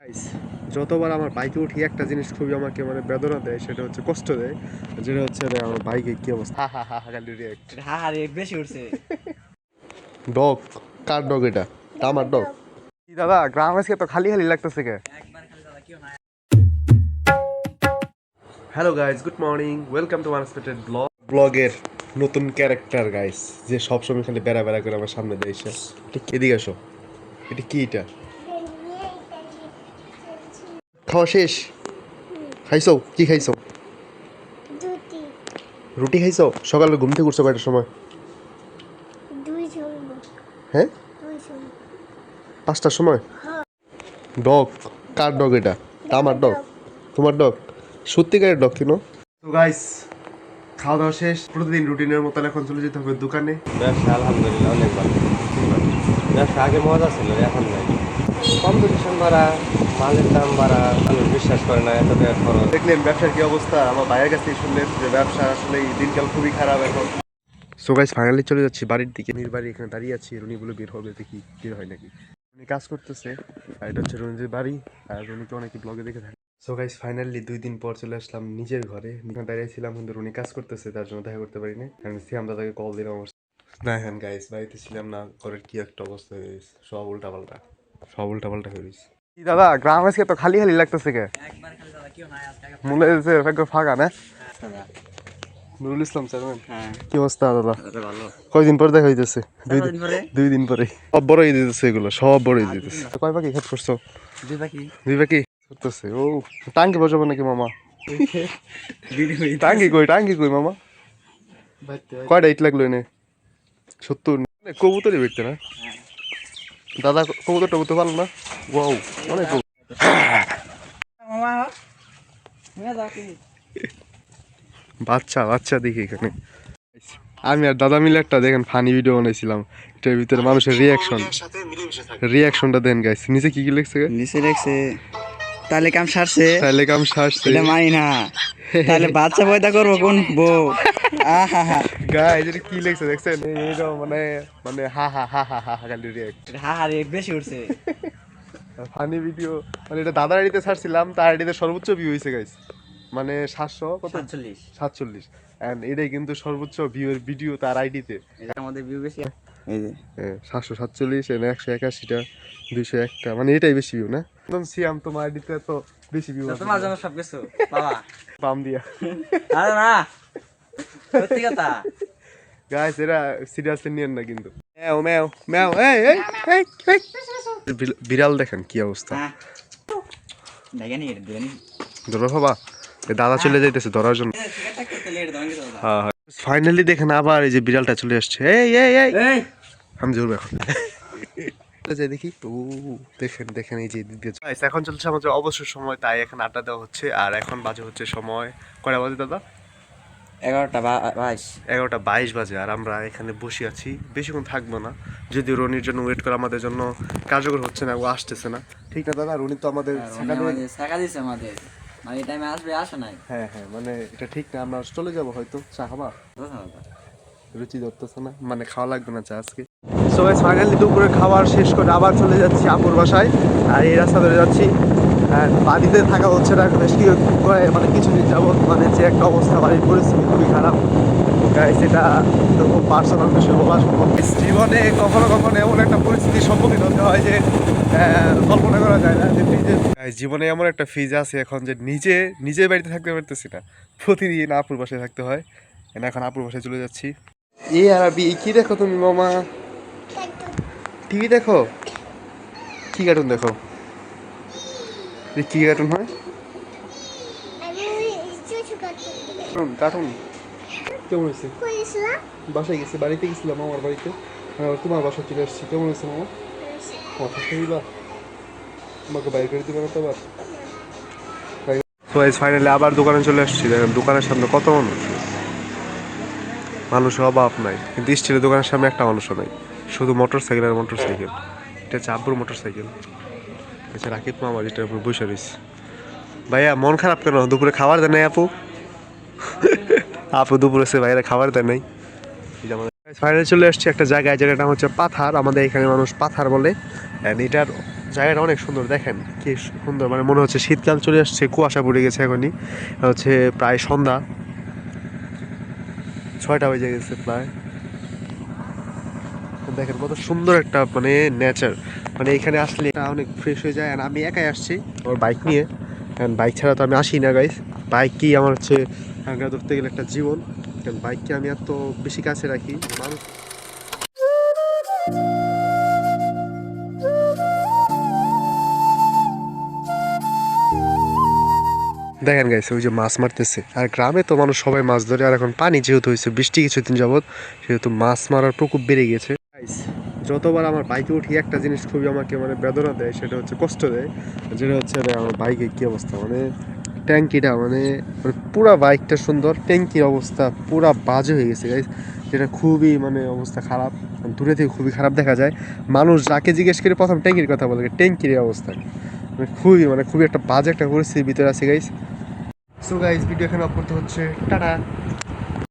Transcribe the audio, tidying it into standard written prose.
Guys, যতবার আমার বাইকে উঠি একটা জিনিস খুবই আমাকে মানে বেদনা দেয়, সেটা হচ্ছে কষ্ট দেয়। যেটা হচ্ছে যে আমার বাইকে কি অবস্থা, হা হা হা হা খালি রিয়াক্ট। হ্যাঁ হ্যাঁ রেট বেশি উঠছে। ডগ, কার ডগ এটা? আমার ডগ। কি দাদা, গ্রাম আজকে তো খালি খালি লাগতেছে কে? একবার খালি দাদা কেউ না। Hello guys, good morning, welcome to unexpected ব্লগের নতুন ক্যারেক্টার গাইস, যে সবসময় খালি বেড়া বেড়া করে আমার সামনে দেয় এসে। এদিকে আসো, এটা কি এটা? খাওয়া শেষ? খাইছো? কি খাইছো? রুটি খাইছো? সকালে ঘুম থেকে উঠছো কয়টার সময়? হ্যাঁ, 5টার সময়। ডগ, কার ডগ এটা? আমার ডগ। তোমার ডগ? সত্যিকারের ডগ কিনো? তো গাইস, খাওয়া দাওয়া শেষ। প্রতিদিন রুটিনের মতো এখন চলে যেতে হবে দোকানে। ব্যবসা আলহামদুলিল্লাহ অনেক ভালো। ব্যবসা আগে মজা ছিল, এখন নাই। কম্পিটিশন বাড়া, মালের দাম বাড়া, মানুষ বিশ্বাস করে না, এত টাকা খরচ। দেখলেন ব্যবসার কি অবস্থা? আমার ভাইয়ের কাছ থেকে শুনলেন যে ব্যবসা আসলে এই দিনকাল খুবই খারাপ এখন। সো গাইস, ফাইনালি চলে যাচ্ছি বাড়ির দিকে। রুনির বাড়ি এখানে দাঁড়িয়ে আছি, রুনি বলে বের হবে, দেখি বের হয় নাকি। উনি কাজ করতেছে, আর এটা হচ্ছে রুনির বাড়ি, আর রুনিকে অনেকে ব্লগে দেখে থাকে। সো গাইস, ফাইনালি 2 দিন পর চলে আসলাম নিজের ঘরে। দাঁড়িয়েছিলাম কিন্তু রুনি কাজ করতেছে, তার জন্য দেখা করতে পারিনি। আমি সিয়াম দাদাকে কল দিলাম। দেখেন গাইস, বাড়িতে ছিলাম না, ঘরের কি একটা অবস্থা হয়ে গেছে, সব উল্টাপাল্টা হয়ে গেছে। কি দাদা, গ্রাম আজকে তো খালি খালি লাগতেছে কে? একবার খালি দাদা কেউ না আজকে। মনে হচ্ছে ফাঁকা না? নুরুল ইসলাম চেয়ারম্যান। হ্যাঁ কি অবস্থা দাদা? ভালো। কয়দিন পর দেখা হইতেছে? কতদিন পরে? 2 দিন পরে। সব বড় ঈদ দিতেছে, এগুলো সব বড় ঈদ দিতেছে। কয় পাখি খেত করছো? দুই পাখি। 2 পাখি করতেছে। ও, টাঙ্কি বসাবো নাকি মামা? টাঙ্কি কই মামা? কয়টা ইট লাগলো এনে? 70। কবুতরই বেরতে না দাদা? কবুতর টবুতর ভালো না? ওয়াও, অনেক মামা নিয়ে যাও কি? বাচ্চা দেখি এখানে। আমি আর দাদা মিলে একটা দেখেন ফানি ভিডিও বানাইছিলাম, এটার ভিতরে মানুষের রিয়াকশনটা দেন গাইস। নিচে কি কি লিখছে? নিচে রেখছে তাহলে কাম সারছে, এটা মানি না। তাহলে বাচ্চা পয়দা করবো কোন বউ? আহা হা গাইস, এটা কি লিখছে দেখছেন? এইটা মানে মানে হা হা হা হা হা খালি রিয়াক্ট। হ্যাঁ হ্যাঁ রেট বেশি উঠছে। ফানি ভিডিও মানে এটা দাদার আইডিতে ছাড়ছিলাম, তার আইডিতে সর্বোচ্চ ভিউ হয়েছে গাইস, মানে 700 কত 47। এন্ড এটাই কিন্তু সর্বোচ্চ ভিউ এর ভিডিও তার আইডিতে। আমাদের ভিউ বেশি। এই যে 747 এন্ড 181টা, 201টা, মানে এটাই বেশি ভিউ না? একদম সিয়াম, তোমার আইডিতে তো বেশি ভিউ আছে। তোমার জন্য সব কিছু বাবা পাম দিয়া। আরে না সত্যি কথা। গাইস, এরা সিরিয়াসলি নিয়েন না কিন্তু। ম্যাও ম্যাও ম্যাও, এই এই এই এই। বিড়াল দেখেন কি অবস্থা। দেখেনি এটা দেনি ধরো বাবা, দাদা চলে যাইতেছে ধরার জন্য। হ্যাঁ, ফাইনালি দেখেন আবার এই যে বিড়ালটা চলে আসছে। এই এই এই এই আমি ধরবো এখন। যাই দেখি। ও দেখেন এই যে গাইস, এখন চলছে আমাদের অবসর সময়, তাই এখন আড্ডা দেওয়া হচ্ছে। আর এখন বাজে হচ্ছে সময় কয়টা বাজে দাদা? 11:22। 11:22 বাজে। আর আমরা এখানে বসে আছি, বেশিক্ষণ থাকবো না, যদিও রনির জন্য ওয়েট করা আমাদের জন্য কার্যকর হচ্ছে না, ও আসতেছে না। ঠিক না দাদা? রনি তো আমাদের টাকা দিছে আমাদের, মানে এই টাইমে আসবে, আসে নাই। হ্যাঁ হ্যাঁ, মানে এটা ঠিক না, আমরা চলে যাবো হয়তো। চা খাবা? রুচি ধরতেছে না, মানে খাওয়া লাগবে না চা আজকে। সো গাইস, ফাইনালি দুপুরে খাবার শেষ করে আবার চলে যাচ্ছি আপুর বাসায়। আর এই রাস্তা ধরে যাচ্ছি, বাড়িতে থাকা হচ্ছে না বেশ কি মানে কিছুদিন যাবত, মানে যে একটা অবস্থা, বাড়ির পরিস্থিতি খুবই খারাপ গাইস। এটা তো খুব পার্সোনাল বিষয় বলা সম্ভব। জীবনে কখনো কখনো এমন একটা পরিস্থিতির সম্মুখীন হতে হয় যে কল্পনা করা যায় না। যে জীবনে এমন একটা ফিজ আছে এখন, যে নিজে বাড়িতে থাকতে পারতেছি না, প্রতিদিন আপুর বাসায় থাকতে হয়। এখন আপুর বাসায় চলে যাচ্ছি। কি দেখো তুমি মামা? টিভি দেখো? কি কার্টুন দেখো? কি কার্টুন হয়? কার্টুন কেমন হয়েছে? বাসায় গেছি, বাড়িতে গেছিলাম, আমার বাড়িতে। তোমার বাসায় চলে আসছি। কেমন হয়েছে মামা? তোমাকে বাইরে করে দিবে না তো আবার? ফাইনালি আবার দোকানে চলে আসছি। দেখেন দোকানের সামনে কত মানুষের অভাব নাই, কিন্তু স্টিলের দোকানের সামনে একটা মানুষও নাই, শুধু মোটরসাইকেল আর মোটরসাইকেল। এটা হচ্ছে আব্বুর মোটরসাইকেল। আচ্ছা, রাকিব মামা যেটার উপর বসে রয়েছে। ভাইয়া মন খারাপ কেন? দুপুরে খাবার দেয় নাই আপু? আপু দুপুরে সে ভাইরা খাবার দেয় নাই। ফাইনালি চলে আসছি একটা জায়গায়, যেটার নাম হচ্ছে পাথার। আমাদের এখানে মানুষ পাথার বলে। এটার জায়গাটা অনেক সুন্দর, দেখেন কি সুন্দর, মানে মনে হচ্ছে শীতকাল চলে আসছে, কুয়াশা পড়ে গেছে এখনই, হচ্ছে প্রায় সন্ধ্যা 6টা বেজে গেছে প্রায়। দেখেন কত সুন্দর একটা মানে নেচার, মানে এখানে আসলে এটা অনেক ফ্রেশ হয়ে যায়। আর আমি একাই আসছি আমার বাইক নিয়ে, কারণ বাইক ছাড়া তো আমি আসি না গাইস। বাইকই আমার হচ্ছে আঁকড়া ধরতে গেলে একটা জীবন, কারণ বাইককে আমি এত বেশি কাছে রাখি। মানুষ দেখেন গাইছে ওই যে মাছ মারতেছে, আর গ্রামে তো মানুষ সবাই মাছ ধরে। আর এখন পানি যেহেতু হয়েছে বৃষ্টি কিছুদিন যাবত, সেহেতু মাছ মারার প্রকোপ বেড়ে গেছে। গাইস যতবার আমার বাইকে উঠি একটা জিনিস খুবই আমাকে মানে বেদনা দেয়, সেটা হচ্ছে কষ্ট দেয়। যেটা হচ্ছে আমার বাইকের কী অবস্থা, মানে ট্যাঙ্কিটা মানে পুরা বাইকটা সুন্দর, ট্যাঙ্কির অবস্থা পুরা বাজে হয়ে গেছে গাইস, যেটা খুবই মানে অবস্থা খারাপ। দূরে থেকে খুবই খারাপ দেখা যায়। মানুষ যাকে জিজ্ঞেস করে প্রথম ট্যাঙ্কির কথা বলে, ট্যাঙ্কির অবস্থা মানে খুবই একটা বাজে একটা পরিস্থিতির ভিতরে আছে গাইস। সো গাইস ভিডিও এখানে অফ করতে হচ্ছে, টাটা।